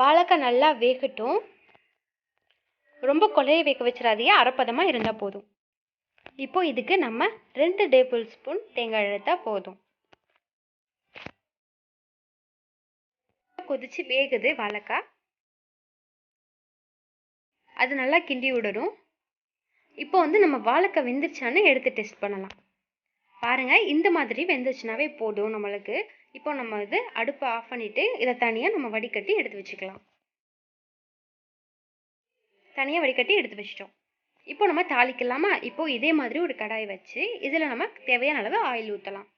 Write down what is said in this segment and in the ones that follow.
வாழைக்காய் நல்லா வேகட்டும். ரொம்ப கொலைய வேக வச்சிடாதீங்க, அரைப்பதமாக இருந்தால் போதும். இப்போ இதுக்கு நம்ம 2 டேபிள் ஸ்பூன் தேங்காய் எடுத்தால் போதும். கொதிச்சு வேகுது வாழைக்காய், அது நல்லா கிண்டி விடணும். இப்போ நம்ம வாழைக்காய் வெந்துருச்சான்னு எடுத்து டெஸ்ட் பண்ணலாம். பாருங்க, இந்த மாதிரி வெந்துச்சுனாவே போதும் நம்மளுக்கு. இப்போ நம்ம அடுப்பை ஆஃப் பண்ணிட்டு இதை தனியாக நம்ம வடிகட்டி எடுத்து வச்சுக்கலாம். தனியாக வடிகட்டி எடுத்து வச்சிட்டோம். இப்போ நம்ம தாளிக்கலாமா? இப்போ இதே மாதிரி ஒரு கடாய் வச்சு இதில் நம்ம தேவையான அளவு ஆயில் ஊற்றலாம்.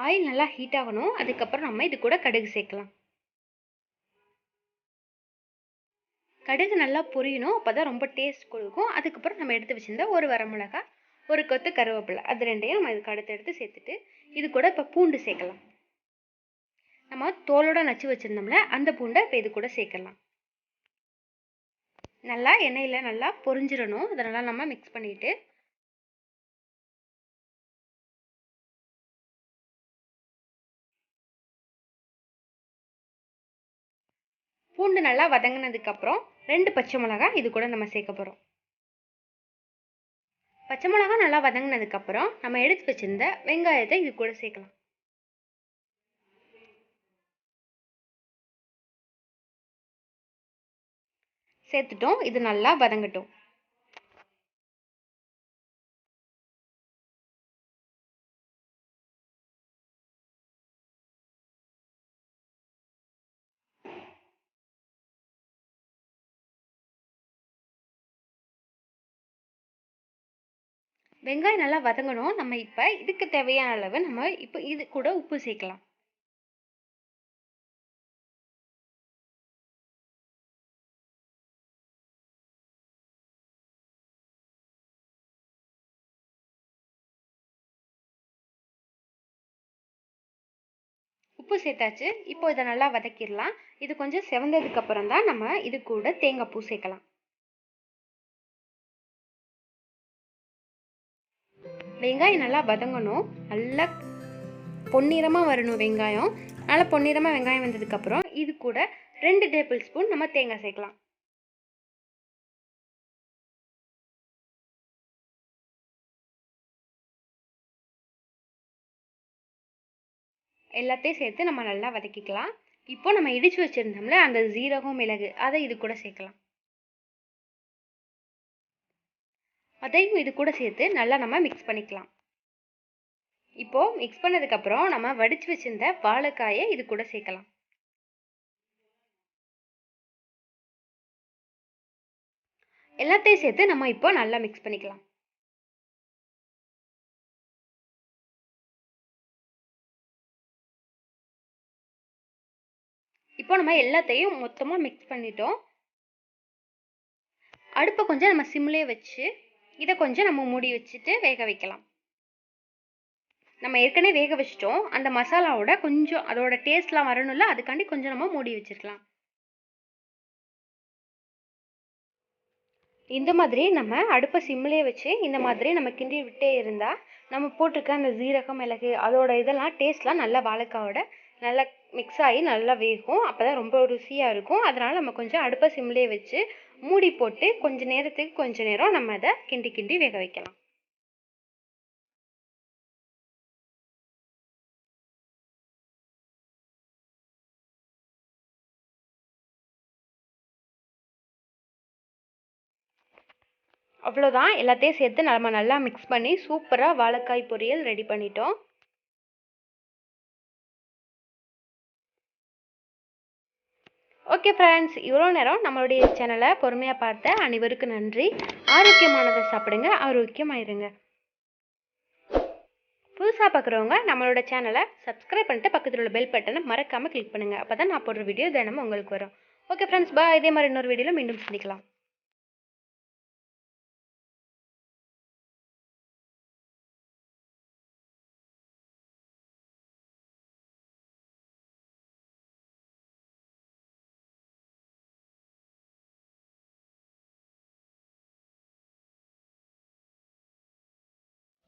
ஆயில் நல்லா ஹீட் ஆகணும். அதுக்கப்புறம் நம்ம இது கூட கடுகு சேர்க்கலாம். கடுகு நல்லா பொரியணும், அப்போதான் ரொம்ப டேஸ்ட் கொடுக்கும். அதுக்கப்புறம் நம்ம எடுத்து வச்சிருந்த ஒரு வரமிளகாய், ஒரு கொத்து கருவேப்பிலை, அது ரெண்டையும் நம்ம இதுக்கு எடுத்து சேர்த்துட்டு இது கூட இப்போ பூண்டு சேர்க்கலாம். நம்ம தோலோட நச்சு வச்சிருந்தோம்ல அந்த பூண்டை இப்போ இது கூட சேர்க்கலாம். நல்லா எண்ணெயில் நல்லா பொரிஞ்சிடணும். அதனால நம்ம மிக்ஸ் பண்ணிட்டு பூண்டு நல்லா வதங்கினதுக்கப்புறம் 2 பச்சை மிளகாய் இது கூட நம்ம சேர்க்க போகிறோம். பச்சை மிளகாய் நல்லா வதங்கினதுக்கப்புறம் நம்ம எடுத்து வச்சிருந்த வெங்காயத்தை இது கூட சேர்க்கலாம். சேர்த்துட்டோம். இது நல்லா வதங்கட்டும். வெங்காயம் நல்லா வதங்கணும். நம்ம இப்போ இதுக்கு தேவையான அளவு நம்ம இப்போ இது கூட உப்பு சேர்க்கலாம். உப்பு சேர்த்தாச்சு. இப்போ இதை நல்லா வதக்கிடலாம். இது கொஞ்சம் செவந்ததுக்கு அப்புறம் தான் நம்ம இது கூட தேங்காய் பூ சேர்க்கலாம். வெங்காயம் நல்லா வதங்கணும். நல்லா பொன்னிறமாக வரணும் வெங்காயம். நல்லா பொன்னிறமாக வெங்காயம் வந்ததுக்கப்புறம் இது கூட 2 டேபிள் ஸ்பூன் நம்ம தேங்காய் சேர்க்கலாம். எல்லாத்தையும் சேர்த்து நம்ம நல்லா வதக்கிக்கலாம். இப்போ நம்ம இடிச்சு வச்சிருந்தோம்ல அந்த ஜீரகம் மிளகு அதை இது கூட சேர்க்கலாம். அதையும் இது கூட சேர்த்து நல்லா நம்ம மிக்ஸ் பண்ணிக்கலாம். இப்போ மிக்ஸ் பண்ணதுக்கப்புறம் நம்ம வடிச்சு வச்சிருந்த வாழைக்காயை இது கூட சேர்க்கலாம். எல்லாத்தையும் சேர்த்து நம்ம இப்போ நல்லா மிக்ஸ் பண்ணிக்கலாம். இப்போ நம்ம எல்லாத்தையும் மொத்தமாக மிக்ஸ் பண்ணிட்டோம். அடுப்பை கொஞ்சம் நம்ம சிம்லேயே வச்சு இதை கொஞ்சம் நம்ம மூடி வச்சுட்டு வேக வைக்கலாம். நம்ம ஏற்கனவே வேக வச்சிட்டோம். அந்த மசாலாவோட கொஞ்சம் அதோட டேஸ்ட்லாம் வரணும்ல, அதுக்காண்டி கொஞ்சம் நம்ம மூடி வச்சிருக்கலாம். இந்த மாதிரி நம்ம அடுப்பை சிம்லேயே வச்சு இந்த மாதிரி நம்ம கிண்டி விட்டே இருந்தால் நம்ம போட்டிருக்க அந்த ஜீரகம் மிளகு அதோட இதெல்லாம் டேஸ்ட்லாம் நல்லா வாழைக்காயோட நல்லா மிக்ஸ் ஆகி நல்லா வேகும். அப்போ தான் ரொம்ப ருசியாக இருக்கும். அதனால் நம்ம கொஞ்சம் அடுப்பை சிம்லேயே வச்சு மூடி போட்டு கொஞ்ச நேரம் நம்ம அதை கிண்டி கிண்டி வேக வைக்கலாம். அவ்வளோதான், எல்லாத்தையும் சேர்த்து நம்ம நல்லா மிக்ஸ் பண்ணி சூப்பராக வாழைக்காய் பொரியல் ரெடி பண்ணிட்டோம். ஓகே ஃப்ரெண்ட்ஸ், இவ்வளோ நேரம் நம்மளுடைய சேனலை பொறுமையாக பார்த்த அனைவருக்கும் நன்றி. ஆரோக்கியமானதை சாப்பிடுங்க, ஆரோக்கியமாயிருங்க. புதுசாக பார்க்குறவங்க நம்மளோட சேனலை சப்ஸ்கிரைப் பண்ணிட்டு பக்கத்தில் உள்ள பெல் பட்டனை மறக்காமல் கிளிக் பண்ணுங்கள். அப்போ தான் நான் போடுற வீடியோ தினமும் உங்களுக்கு வரும். ஓகே ஃப்ரெண்ட்ஸ், பாய். இதே மாதிரி இன்னொரு வீடியோவில் மீண்டும் சந்திக்கலாம்.